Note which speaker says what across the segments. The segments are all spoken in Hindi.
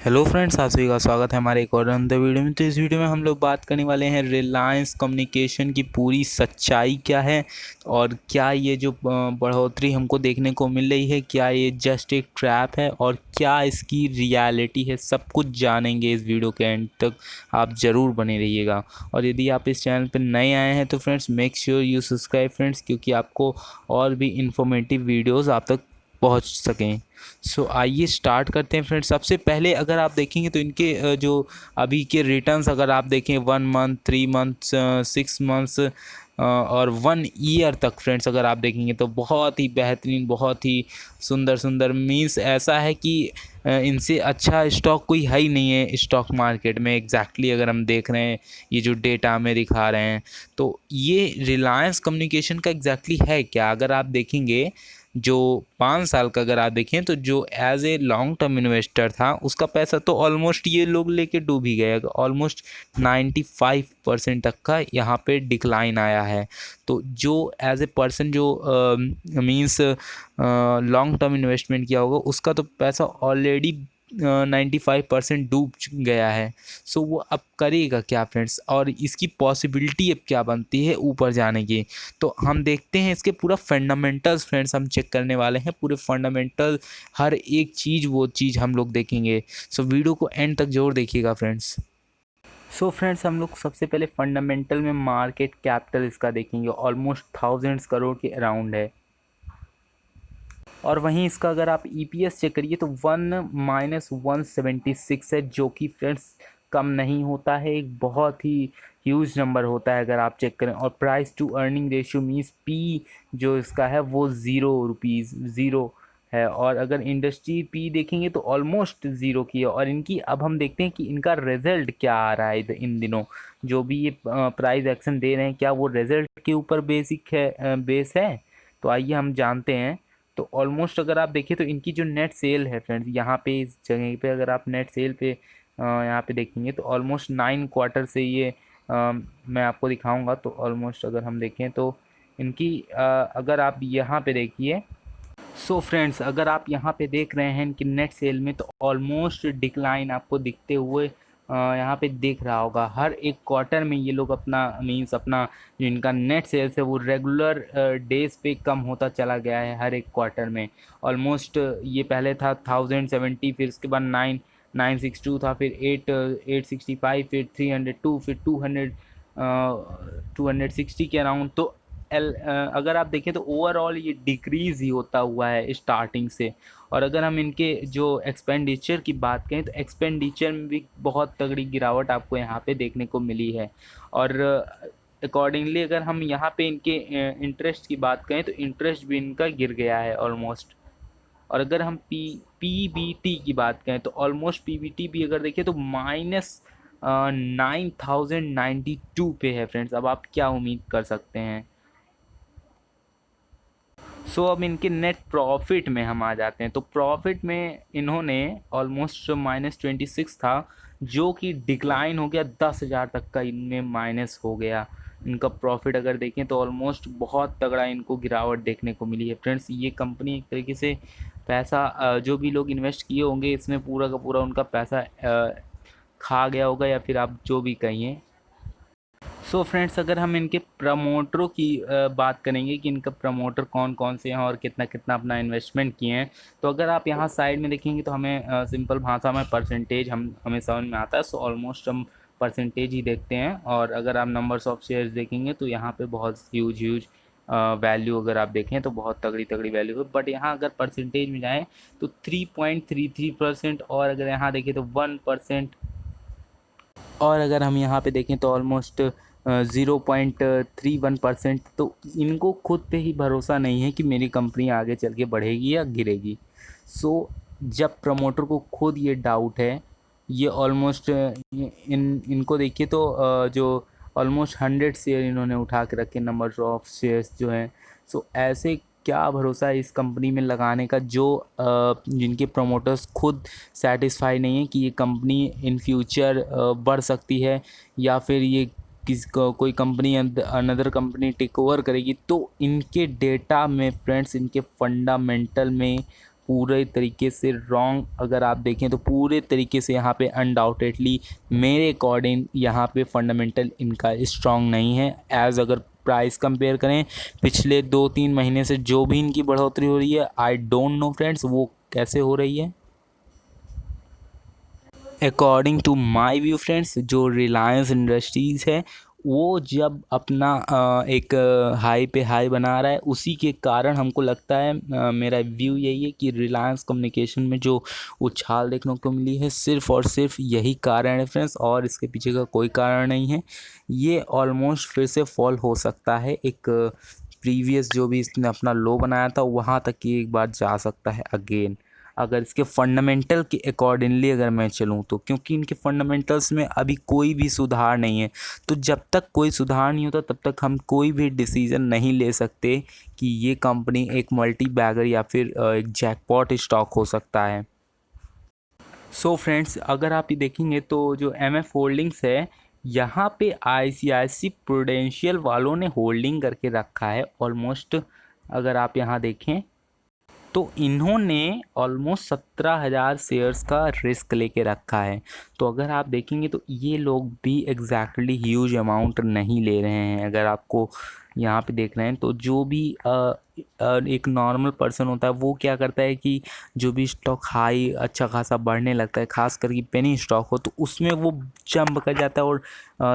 Speaker 1: हेलो फ्रेंड्स, आप सभी का स्वागत है हमारे एक और अंदर वीडियो में। तो इस वीडियो में हम लोग बात करने वाले हैं रिलायंस कम्युनिकेशन की पूरी सच्चाई क्या है और क्या ये जो बढ़ोतरी हमको देखने को मिल रही है, क्या ये जस्ट एक ट्रैप है और क्या इसकी रियलिटी है। सब कुछ जानेंगे इस वीडियो के एंड तक, आप ज़रूर बने रहिएगा। और यदि आप इस चैनल पर नए आए हैं तो friends make sure you subscribe friends, क्योंकि आपको और भी इंफॉर्मेटिव वीडियोज़ आप तक पहुंच सकें। सो आइए स्टार्ट करते हैं फ्रेंड्स। सबसे पहले अगर आप देखेंगे तो इनके जो अभी के रिटर्न्स अगर आप देखें 1 मंथ, 3 मंथ्स, 6 मंथ्स और 1 ईयर तक फ्रेंड्स अगर आप देखेंगे तो बहुत ही बेहतरीन, बहुत ही सुंदर सुंदर मीन्स ऐसा है कि इनसे अच्छा स्टॉक कोई है ही नहीं है स्टॉक मार्केट में। एग्जैक्टली अगर हम देख रहे हैं ये जो डेटा हमें दिखा रहे हैं, तो ये रिलायंस कम्युनिकेशन का एग्जैक्टली है क्या। अगर आप देखेंगे जो 5 साल का अगर आप देखें तो जो as a long term investor था उसका पैसा तो ऑलमोस्ट ये लोग लेके डूब ही गए। ऑलमोस्ट 95% तक का यहाँ पे डिक्लाइन आया है। तो जो एज ए पर्सन जो मींस लॉन्ग टर्म इन्वेस्टमेंट किया होगा उसका तो पैसा ऑलरेडी 95% डूब गया है। सो वो अब करेगा क्या फ्रेंड्स, और इसकी पॉसिबिलिटी अब क्या बनती है ऊपर जाने की। तो हम देखते हैं इसके पूरा फंडामेंटल्स फ्रेंड्स, हम चेक करने वाले हैं पूरे फंडामेंटल, हर एक चीज़ वो चीज़ हम लोग देखेंगे। सो वीडियो को एंड तक जरूर देखिएगा फ्रेंड्स। सो फ्रेंड्स हम लोग सबसे पहले फंडामेंटल में मार्केट कैपिटल इसका देखेंगे, ऑलमोस्ट थाउजेंड्स करोड़ के अराउंड है। और वहीं इसका अगर आप ईपीएस चेक करिए तो 1-176 है, जो कि फ्रेंड्स कम नहीं होता है, एक बहुत ही ह्यूज नंबर होता है अगर आप चेक करें। और price to earning ratio means P जो इसका है वो ₹0 ज़ीरो है। और अगर इंडस्ट्री पी देखेंगे तो ऑलमोस्ट ज़ीरो की है। और इनकी अब हम देखते हैं कि इनका रिजल्ट क्या आ रहा है इन दिनों, जो भी ये प्राइस एक्शन दे रहे हैं क्या वो रिजल्ट के ऊपर बेसिक है, बेस है। तो आइए हम जानते हैं। तो ऑलमोस्ट अगर आप देखें तो इनकी जो नेट सेल है फ्रेंड्स, यहाँ पे इस जगह पे अगर आप नेट सेल पे यहाँ पे देखेंगे तो ऑलमोस्ट 9 क्वार्टर से ये मैं आपको दिखाऊंगा। तो ऑलमोस्ट अगर हम देखें तो इनकी अगर आप यहाँ पे देखिए, सो फ्रेंड्स अगर आप यहाँ पे देख रहे हैं कि नेट सेल में तो ऑलमोस्ट डिक्लाइन आपको दिखते हुए यहाँ पे दिख रहा होगा। हर एक क्वार्टर में ये लोग अपना मींस अपना जो इनका नेट सेल्स है वो रेगुलर डेज पे कम होता चला गया है हर एक क्वार्टर में। ऑलमोस्ट ये पहले था 1070, फिर उसके बाद 962 था, फिर 865, फिर 302, फिर 260 के अराउंड। तो अगर आप देखें तो ओवरऑल ये डिक्रीज़ ही होता हुआ है स्टार्टिंग से। और अगर हम इनके जो एक्सपेंडिचर की बात करें तो एक्सपेंडिचर में भी बहुत तगड़ी गिरावट आपको यहाँ पे देखने को मिली है। और अकॉर्डिंगली अगर हम यहाँ पे इनके इंटरेस्ट की बात करें तो इंटरेस्ट भी इनका गिर गया है ऑलमोस्ट। और अगर हम पीबीटी की बात करें तो ऑलमोस्ट पीबीटी भी अगर देखें तो -9092 पे है फ्रेंड्स। अब आप क्या उम्मीद कर सकते हैं। सो अब इनके नेट प्रॉफिट में हम आ जाते हैं। तो प्रॉफिट में इन्होंने ऑलमोस्ट -26 था, जो कि डिक्लाइन हो गया 10,000 तक का, इनमें माइनस हो गया। इनका प्रॉफिट अगर देखें तो ऑलमोस्ट बहुत तगड़ा इनको गिरावट देखने को मिली है फ्रेंड्स। ये कंपनी एक तरीके से पैसा जो भी लोग इन्वेस्ट किए होंगे इसमें पूरा का पूरा उनका पैसा खा गया होगा, या फिर आप जो भी कहिए। सो फ्रेंड्स अगर हम इनके प्रमोटरों की बात करेंगे कि इनका प्रमोटर कौन कौन से हैं और कितना कितना अपना इन्वेस्टमेंट किए हैं, तो अगर आप यहाँ साइड में देखेंगे तो हमें सिंपल भाषा में परसेंटेज हमें समझ में आता है। सो ऑलमोस्ट हम परसेंटेज ही देखते हैं। और अगर आप नंबर्स ऑफ शेयर्स देखेंगे तो यहाँ पे बहुत ह्यूज ह्यूज वैल्यू अगर आप देखें तो बहुत तगड़ी तगड़ी वैल्यू है। बट यहाँ अगर परसेंटेज में जाएँ तो 3.33%, और अगर यहाँ देखें तो 1%। और अगर हम यहाँ पे देखें तो ऑलमोस्ट 0.31%। तो इनको खुद पे ही भरोसा नहीं है कि मेरी कंपनी आगे चल के बढ़ेगी या गिरेगी। सो जब प्रमोटर को खुद ये डाउट है, ये ऑलमोस्ट इनको देखिए तो जो ऑलमोस्ट 100 शेयर इन्होंने उठा के रखे, नंबर ऑफ शेयर्स जो हैं। सो ऐसे क्या भरोसा है इस कंपनी में लगाने का, जो जिनके प्रमोटर्स खुद सेटिस्फाई नहीं है कि ये कंपनी इन फ्यूचर बढ़ सकती है, या फिर ये कोई company another company take over करेगी। तो इनके डेटा में फ्रेंड्स, इनके फंडामेंटल में पूरे तरीके से रॉन्ग अगर आप देखें तो पूरे तरीके से यहाँ पे अनडाउटेडली मेरे अकॉर्डिंग यहाँ पे फंडामेंटल इनका स्ट्रॉन्ग नहीं है। एज़ अगर प्राइस कंपेयर करें पिछले 2-3 महीने से जो भी इनकी बढ़ोतरी हो रही है, आई डोंट नो फ्रेंड्स वो कैसे हो रही है। According to my view friends, जो रिलायंस इंडस्ट्रीज़ है वो जब अपना एक हाई पे हाई बना रहा है, उसी के कारण हमको लगता है, मेरा व्यू यही है कि रिलायंस कम्युनिकेशन में जो उछाल देखने को मिली है सिर्फ़ और सिर्फ यही कारण है फ्रेंड्स, और इसके पीछे का कोई कारण नहीं है। ये ऑलमोस्ट फिर से फॉल हो सकता है, एक प्रीवियस जो भी इसने अपना लो बनाया था वहाँ तक ये एक बार जा सकता है अगेन, अगर इसके फंडामेंटल के अकॉर्डिंगली अगर मैं चलूँ तो, क्योंकि इनके फंडामेंटल्स में अभी कोई भी सुधार नहीं है। तो जब तक कोई सुधार नहीं होता तब तक हम कोई भी डिसीज़न नहीं ले सकते कि ये कंपनी एक मल्टी बैगर या फिर एक जैकपॉट स्टॉक हो सकता है। सो फ्रेंड्स, अगर आप ये देखेंगे तो जो एमएफ होल्डिंग्स है यहाँ पे आईसीआईसी प्रूडेंशियल वालों ने होल्डिंग करके रखा है ऑलमोस्ट। अगर आप यहाँ देखें तो इन्होंने ऑलमोस्ट 17,000 शेयर्स का रिस्क लेके रखा है। तो अगर आप देखेंगे तो ये लोग भी एग्जैक्टली ह्यूज अमाउंट नहीं ले रहे हैं। अगर आपको यहाँ पे देख रहे हैं तो जो भी एक नॉर्मल पर्सन होता है वो क्या करता है कि जो भी स्टॉक हाई अच्छा खासा बढ़ने लगता है, खास करके पेनी स्टॉक हो, तो उसमें वो जंप कर जाता है और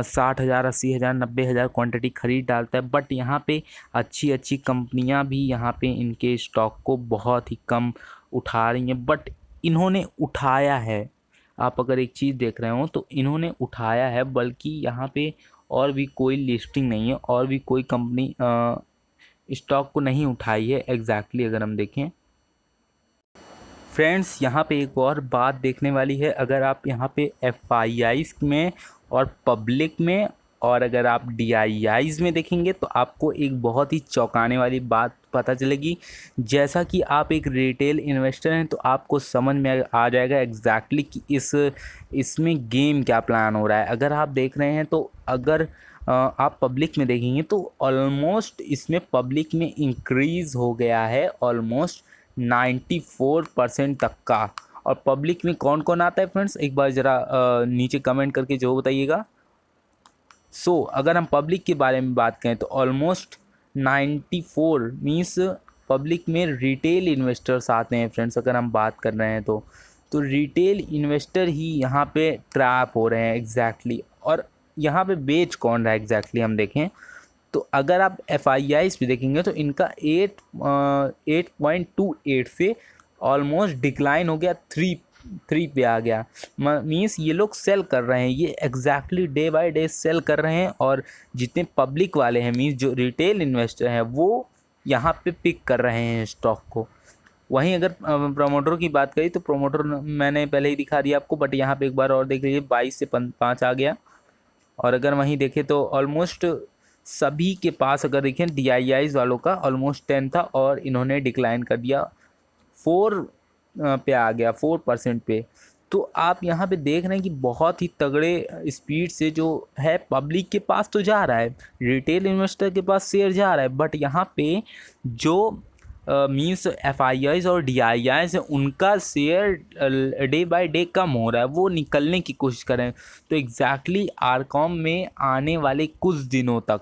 Speaker 1: 60,000 80,000 90,000 क्वांटिटी खरीद डालता है। बट यहाँ पे अच्छी अच्छी कंपनियां भी यहाँ पे इनके स्टॉक को बहुत ही कम उठा रही हैं, बट इन्होंने उठाया है। आप अगर एक चीज़ देख रहे हो तो इन्होंने उठाया है, बल्कि यहाँ पे और भी कोई लिस्टिंग नहीं है, और भी कोई कंपनी स्टॉक को नहीं उठाई है एग्जैक्टली। अगर हम देखें फ्रेंड्स, यहाँ पे एक और बात देखने वाली है। अगर आप यहाँ पे एफआईआईज़ में और पब्लिक में और अगर आप डीआईआईज़ में देखेंगे तो आपको एक बहुत ही चौंकाने वाली बात पता चलेगी। जैसा कि आप एक रिटेल इन्वेस्टर हैं तो आपको समझ में आ जाएगा एग्जैक्टली कि इसमें गेम क्या प्लान हो रहा है। अगर आप देख रहे हैं तो अगर आप पब्लिक में देखेंगे तो ऑलमोस्ट इसमें पब्लिक में इंक्रीज़ हो गया है ऑलमोस्ट 94% तक का। और पब्लिक में कौन कौन आता है फ्रेंड्स, एक बार ज़रा नीचे कमेंट करके जो बताइएगा। सो अगर हम पब्लिक के बारे में बात करें तो ऑलमोस्ट 94 मीन्स पब्लिक में रिटेल इन्वेस्टर्स आते हैं फ्रेंड्स। अगर हम बात कर रहे हैं तो रिटेल इन्वेस्टर ही यहाँ पे ट्रैप हो रहे हैं एग्जैक्टली। और यहाँ पे बेच कौन रहा है एग्जैक्टली हम देखें तो अगर आप एफआईआईज़ पे देखेंगे तो इनका 8.28 से ऑलमोस्ट डिक्लाइन हो गया 3 पे आ गया। मीन्स ये लोग सेल कर रहे हैं, ये exactly day by day sell कर रहे हैं। और जितने पब्लिक वाले हैं मीन्स जो रिटेल इन्वेस्टर हैं वो यहाँ पे पिक कर रहे हैं स्टॉक को। वहीं अगर प्रोमोटर की बात करी तो प्रोमोटर मैंने पहले ही दिखा दिया आपको, बट यहाँ पे एक बार और देख लीजिए 22 से 5 आ गया। और अगर वहीं देखें तो ऑलमोस्ट सभी के पास अगर देखें डीआईआईज़ वालों का ऑलमोस्ट 10 था और इन्होंने डिक्लाइन कर दिया 4 पे आ गया 4% पे। तो आप यहाँ पे देख रहे हैं कि बहुत ही तगड़े स्पीड से जो है पब्लिक के पास तो जा रहा है, रिटेल इन्वेस्टर के पास शेयर जा रहा है, बट यहाँ पे जो मीन्स एफआईआईज़ और डीआईआईज़ है उनका शेयर डे बाय डे कम हो रहा है, वो निकलने की कोशिश कर रहे हैं। तो एग्जैक्टली आरकॉम में आने वाले कुछ दिनों तक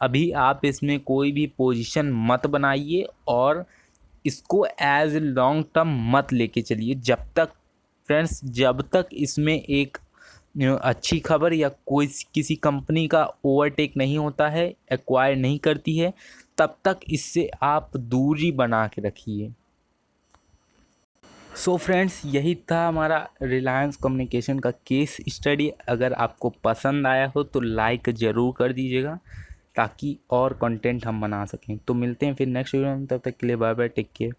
Speaker 1: अभी आप इसमें कोई भी पोजीशन मत बनाइए और इसको एज लॉन्ग टर्म मत लेके चलिए जब तक फ्रेंड्स, जब तक इसमें एक अच्छी खबर या कोई किसी कंपनी का ओवरटेक नहीं होता है, एक्वायर नहीं करती है, तब तक इससे आप दूरी बना के रखिए। सो फ्रेंड्स, यही था हमारा रिलायंस कम्युनिकेशन का केस स्टडी। अगर आपको पसंद आया हो तो लाइक ज़रूर कर दीजिएगा ताकि और कंटेंट हम बना सकें। तो मिलते हैं फिर नेक्स्ट वीडियो में, तब तक के लिए बाय बाय, टेक केयर।